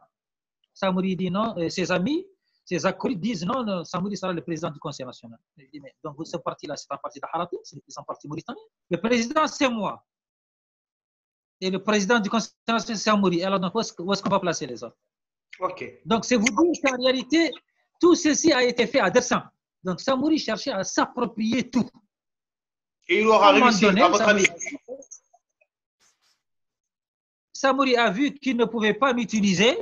Samouri dit non, ses amis, ses acolytes disent non, non, Samouri sera le président du Conseil national. Je dis, mais donc ce parti-là, c'est un parti de Haratim, c'est un parti mauritanien. Le président, c'est moi. Et le président du Conseil national, c'est Samouri. Alors, donc, où est-ce qu'on va placer les autres? Ok. Donc, c'est vous dire qu'en réalité, tout ceci a été fait à dessein. Donc, Samouri cherchait à s'approprier tout. Et il aura réussi, à votre avis? Samouri a vu qu'il ne pouvait pas m'utiliser.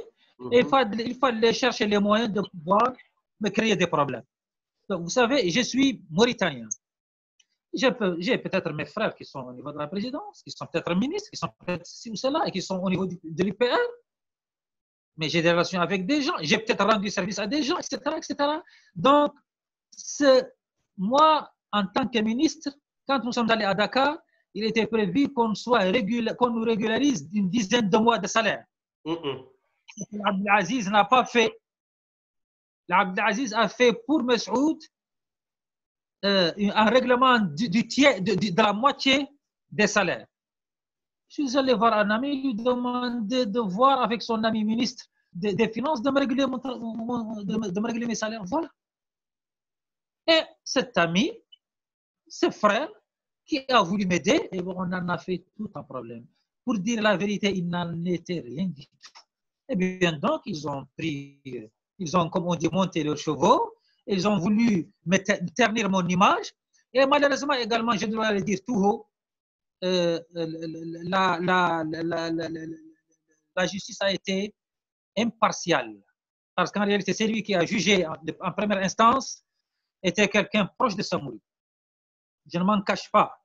Et il fallait chercher les moyens de pouvoir me créer des problèmes. Donc, vous savez, je suis mauritanien. J'ai peut-être mes frères qui sont au niveau de la présidence, qui sont peut-être ministres, qui sont peut-être ci ou cela, et qui sont au niveau de l'UPR. Mais j'ai des relations avec des gens. J'ai peut-être rendu service à des gens, etc., etc. Donc, moi, en tant que ministre, quand nous sommes allés à Dakar, il était prévu qu'on nous régularise une dizaine de mois de salaire. L'Abdelaziz n'a pas fait. L'Abdelaziz a fait pour Messoud un règlement de la moitié des salaires. Je suis allé voir un ami, lui demander de voir avec son ami ministre des Finances de me régler mes salaires. Voilà. Et cet ami, ce frère, qui a voulu m'aider, et on en a fait tout un problème. Pour dire la vérité, il n'en était rien du tout. Eh bien, donc, ils ont, comme on dit, monté leurs chevaux, ils ont voulu ternir mon image, et malheureusement également, je dois le dire tout haut, la justice a été impartiale, parce qu'en réalité, c'est lui qui a jugé en première instance, était quelqu'un proche de Samouri. Je ne m'en cache pas.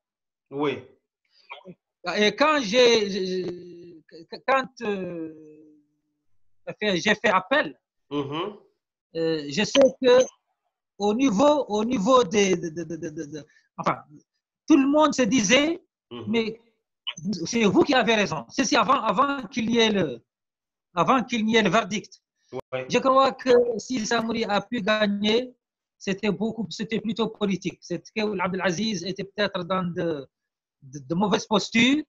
Oui. Et quand j'ai fait appel, je sais que au niveau enfin, tout le monde se disait, mais c'est vous qui avez raison. C'est avant qu'il y ait le verdict. Ouais. Je crois que si Samouri a pu gagner, c'était plutôt politique. C'était que Abdelaziz était peut-être dans de mauvaises postures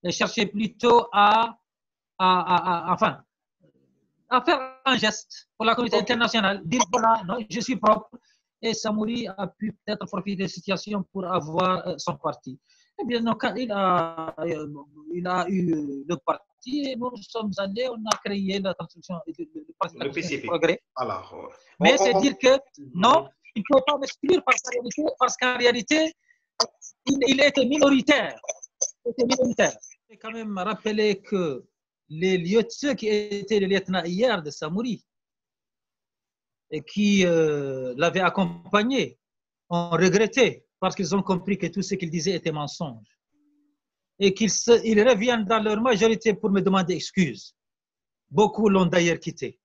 et cherchait plutôt à faire un geste pour la communauté internationale, dire voilà, non, je suis propre. Et Samouri a pu peut-être profiter de la situation pour avoir son parti. Eh bien, donc, il a eu le parti et nous sommes allés, on a créé la construction du parti de PCP. Progrès. Alors, mais c'est dire que non, il ne faut pas m'exclure parce qu'en réalité, il était minoritaire. Il faut quand même rappeler que ceux qui étaient les lieutenants hier de Samouri et qui l'avaient accompagné ont regretté parce qu'ils ont compris que tout ce qu'ils disaient était mensonge. Et qu'ils reviennent dans leur majorité pour me demander excuse. Beaucoup l'ont d'ailleurs quitté.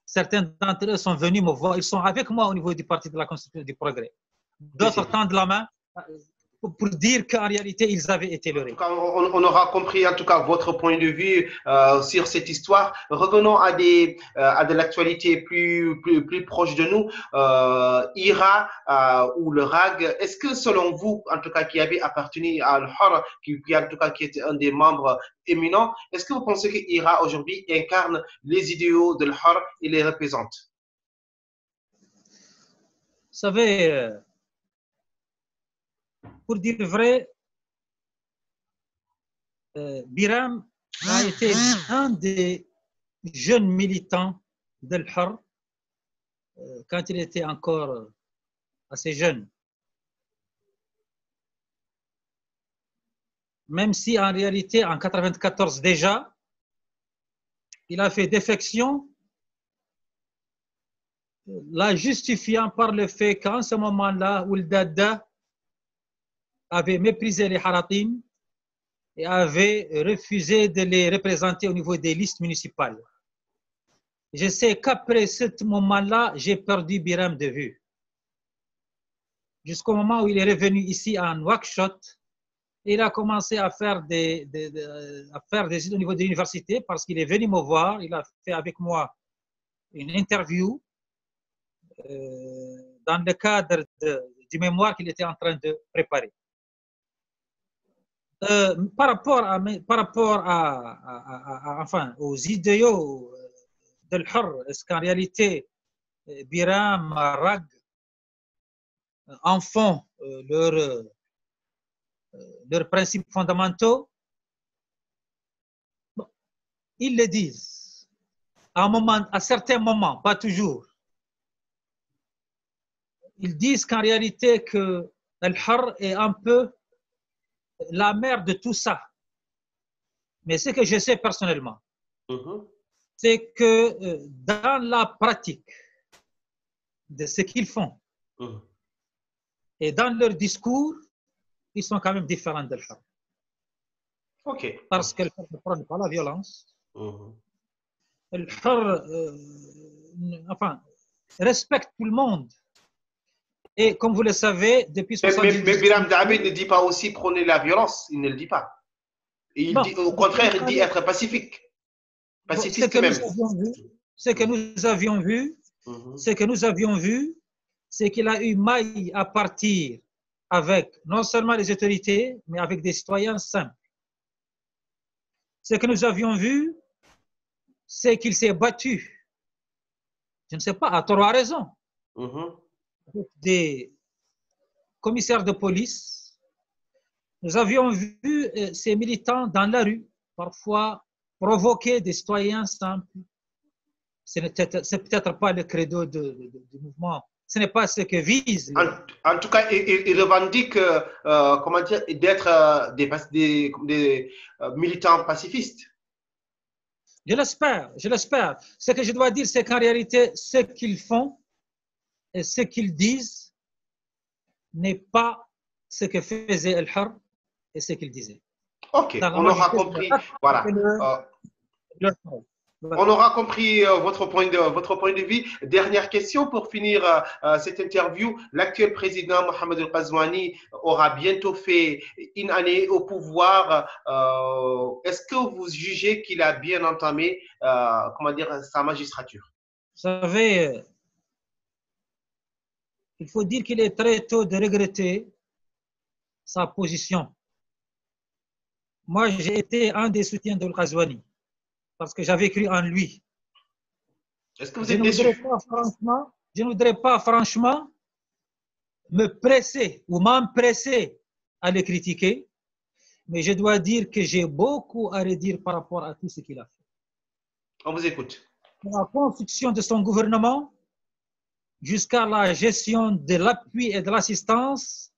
Certains d'entre eux sont venus me voir, ils sont avec moi au niveau du Parti de la Construction du Progrès. D'autres tendent la main pour dire qu'en réalité, ils avaient été leurrés. On aura compris en tout cas votre point de vue sur cette histoire. Revenons à de l'actualité plus proche de nous. IRA ou le RAG, est-ce que selon vous, en tout cas qui avait appartenu à l'Hor, qui était un des membres éminents, est-ce que vous pensez que IRA aujourd'hui incarne les idéaux de l'Hor et les représente? Vous savez, pour dire vrai, Biram a été un des jeunes militants de l'Hor quand il était encore assez jeune. même si en réalité, en 1994 déjà, il a fait défection, la justifiant par le fait qu'en ce moment-là, Ould Daddah avait méprisé les Haratim et avait refusé de les représenter au niveau des listes municipales. Je sais qu'après ce moment-là, j'ai perdu Biram de vue. Jusqu'au moment où il est revenu ici en Nouakchott, il a commencé à faire des études au niveau de l'université parce qu'il est venu me voir, il a fait avec moi une interview dans le cadre du mémoire qu'il était en train de préparer. Par rapport enfin, aux idéaux de l'Hur, est-ce qu'en réalité, Biram, Rag en font leurs principes fondamentaux? Bon, ils le disent. À certains moments, pas toujours. Ils disent qu'en réalité, que l'Hur est un peu la mère de tout ça. Mais ce que je sais personnellement, c'est que dans la pratique de ce qu'ils font et dans leur discours, ils sont quand même différents de l'Hur. Ok. Parce que l'Hur ne prône pas la violence. L'Hur enfin, respecte tout le monde. Et comme vous le savez, depuis 70 ans... Mais Biram David ne dit pas aussi prôner la violence, il ne le dit pas. Et il dit, au contraire, il dit être pacifique. Pacifiste même. Ce que nous avions vu, c'est qu'il a eu maille à partir avec non seulement les autorités, mais avec des citoyens simples. Ce que nous avions vu, c'est qu'il s'est battu, je ne sais pas, à tort ou à raison, des commissaires de police. Nous avions vu ces militants dans la rue, parfois provoquer des citoyens simples. Ce n'est peut-être pas le credo du mouvement. Ce n'est pas ce que vise. En tout cas, ils revendiquent comment dire, d'être des militants pacifistes. Je l'espère. Ce que je dois dire, c'est qu'en réalité, ce qu'ils font et ce qu'ils disent n'est pas ce que faisait El-Hur et ce qu'il disait. Ok, on aura compris. Voilà. On aura compris votre point de vue. Dernière question pour finir cette interview. L'actuel président Mohamed El Ghazouani aura bientôt fait une année au pouvoir. Est-ce que vous jugez qu'il a bien entamé comment dire, sa magistrature? Vous savez, il faut dire qu'il est très tôt de regretter sa position. Moi, j'ai été un des soutiens de El Ghazouani parce que j'avais cru en lui. Est-ce que vous êtes déçu? Je ne voudrais pas franchement me presser ou m'empresser à le critiquer, mais je dois dire que j'ai beaucoup à redire par rapport à tout ce qu'il a fait. On vous écoute. La construction de son gouvernement jusqu'à la gestion de l'appui et de l'assistance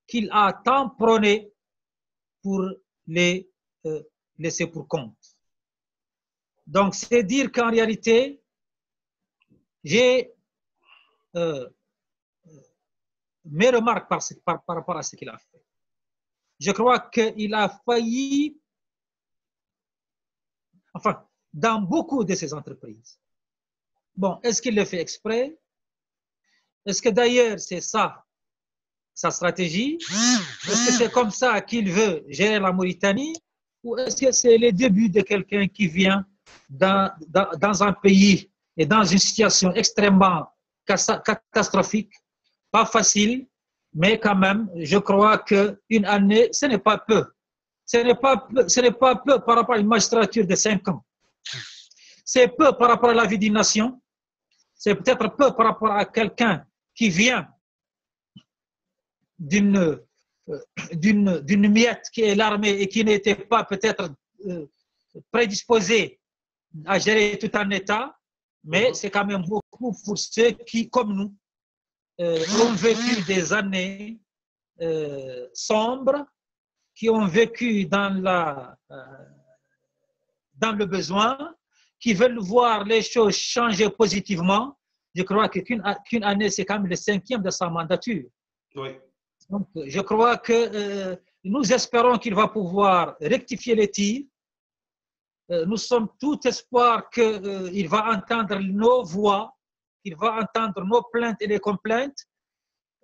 qu'il a tant prôné pour les laisser pour compte. Donc, c'est dire qu'en réalité, j'ai mes remarques par rapport à ce qu'il a fait. Je crois qu'il a failli, enfin, dans beaucoup de ces entreprises. Bon, est-ce qu'il le fait exprès? Est-ce que d'ailleurs c'est ça, sa stratégie? Est-ce que c'est comme ça qu'il veut gérer la Mauritanie? Ou est-ce que c'est le début de quelqu'un qui vient dans un pays et dans une situation extrêmement catastrophique, pas facile, mais quand même, je crois qu'une année, ce n'est pas peu. Ce n'est pas peu par rapport à une magistrature de 5 ans. C'est peu par rapport à la vie d'une nation. C'est peut-être peu par rapport à quelqu'un qui vient d'une miette qui est l'armée et qui n'était pas peut-être prédisposé à gérer tout un État, mais c'est quand même beaucoup pour ceux qui, comme nous, ont vécu des années sombres, qui ont vécu dans le besoin, qui veulent voir les choses changer positivement. Je crois qu'une année, c'est quand même le 5e de sa mandature. Oui. Donc, je crois que nous espérons qu'il va pouvoir rectifier les tirs. Nous sommes tout espoir qu'il va entendre nos voix, qu'il va entendre nos plaintes et les complaintes,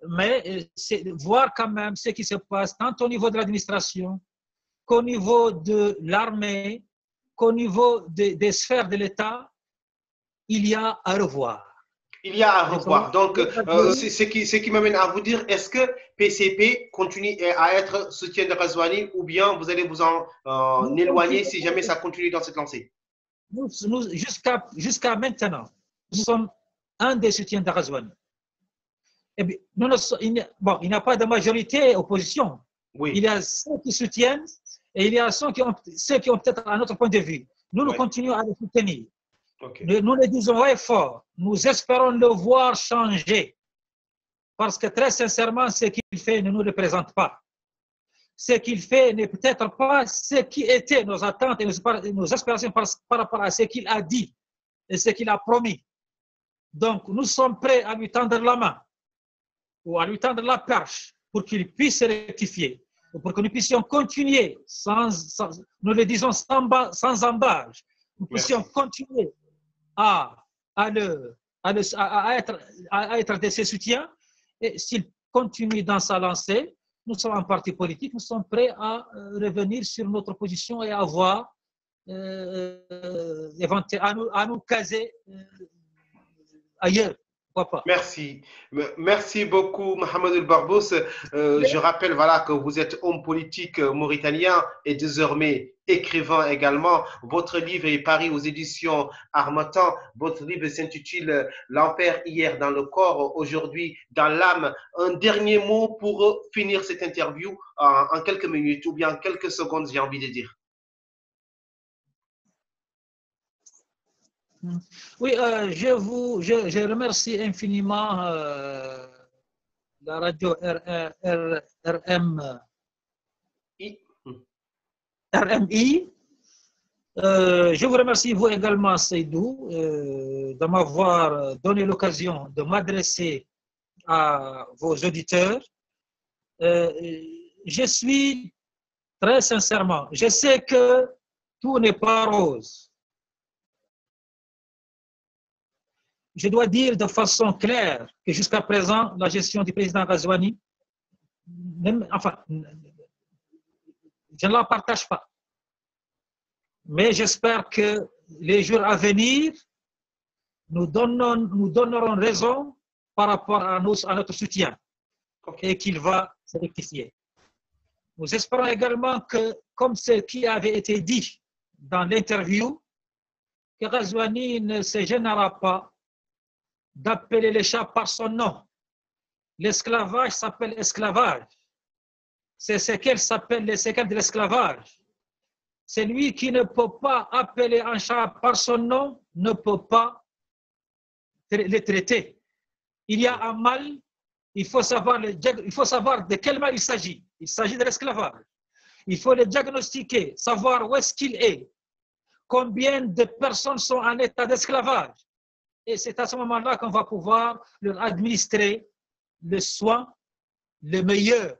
mais c'est voir quand même ce qui se passe tant au niveau de l'administration qu'au niveau de l'armée, qu'au niveau des sphères de l'État, il y a à revoir. Il y a à revoir. Donc, ce qui m'amène à vous dire, est-ce que PCP continue à être soutien de Ghazouani ou bien vous allez vous en éloigner si jamais ça continue dans cette lancée? Jusqu'à maintenant, nous sommes un des soutiens de Ghazouani. Il n'y a pas de majorité opposition. Oui. Il y a ceux qui soutiennent et il y a ceux qui ont peut-être un autre point de vue. Nous continuons à les soutenir. Okay. Nous le disons très fort. Nous espérons le voir changer. Parce que très sincèrement, ce qu'il fait ne nous représente pas. Ce qu'il fait n'est peut-être pas ce qui étaient nos attentes et nos aspirations par rapport à ce qu'il a dit et ce qu'il a promis. Donc, nous sommes prêts à lui tendre la main ou à lui tendre la perche pour qu'il puisse rectifier, pour que nous puissions continuer, nous le disons sans embâche, nous puissions continuer à être de ses soutiens. Et s'il continue dans sa lancée, nous sommes un parti politique, nous sommes prêts à revenir sur notre position et à nous caser ailleurs. Merci. Merci beaucoup, Mohamed El Barbous. Je rappelle voilà, que vous êtes homme politique mauritanien et désormais écrivain également. Votre livre est paru aux éditions Harmattan. Votre livre s'intitule L'enfer hier dans le corps, aujourd'hui dans l'âme. Un dernier mot pour finir cette interview en quelques minutes ou bien en quelques secondes, j'ai envie de dire. Oui, je remercie infiniment la radio RMI. Je vous remercie, vous également, Seydou, de m'avoir donné l'occasion de m'adresser à vos auditeurs. Je suis très sincèrement, je sais que tout n'est pas rose. Je dois dire de façon claire que jusqu'à présent, la gestion du président Ghazouani, enfin, je ne la partage pas. Mais j'espère que les jours à venir nous donneront raison par rapport à notre soutien et qu'il va se rectifier. Nous espérons également que, comme ce qui avait été dit dans l'interview, que Ghazouani ne se gênera pas d'appeler les chats par son nom. L'esclavage s'appelle esclavage. C'est ce qu'elle s'appelle les séquelles de l'esclavage. Celui qui ne peut pas appeler un chat par son nom ne peut pas le traiter. Il y a un mal, il faut savoir de quel mal il s'agit. Il s'agit de l'esclavage. Il faut le diagnostiquer, savoir où est-ce qu'il est, combien de personnes sont en état d'esclavage. Et c'est à ce moment-là qu'on va pouvoir leur administrer le soin le meilleur.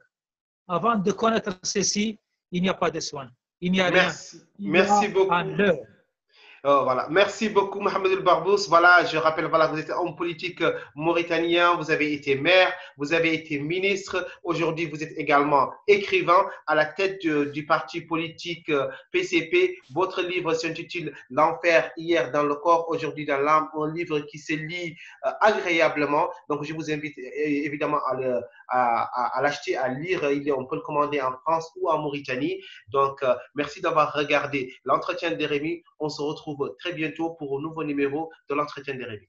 Avant de connaître ceci, il n'y a pas de soin. Il n'y a rien. Merci beaucoup. Voilà. Merci beaucoup, Mohamed El Barbous. Voilà, je rappelle, voilà, vous êtes homme politique mauritanien, vous avez été maire, vous avez été ministre. Aujourd'hui, vous êtes également écrivain à la tête du parti politique PCP. Votre livre s'intitule L'enfer hier dans le corps, aujourd'hui dans l'âme, un livre qui se lit agréablement. Donc, je vous invite évidemment à l'acheter, à lire. On peut le commander en France ou en Mauritanie. Donc, merci d'avoir regardé l'entretien de Rémi. On se retrouve très bientôt pour un nouveau numéro de l'entretien de Rémi.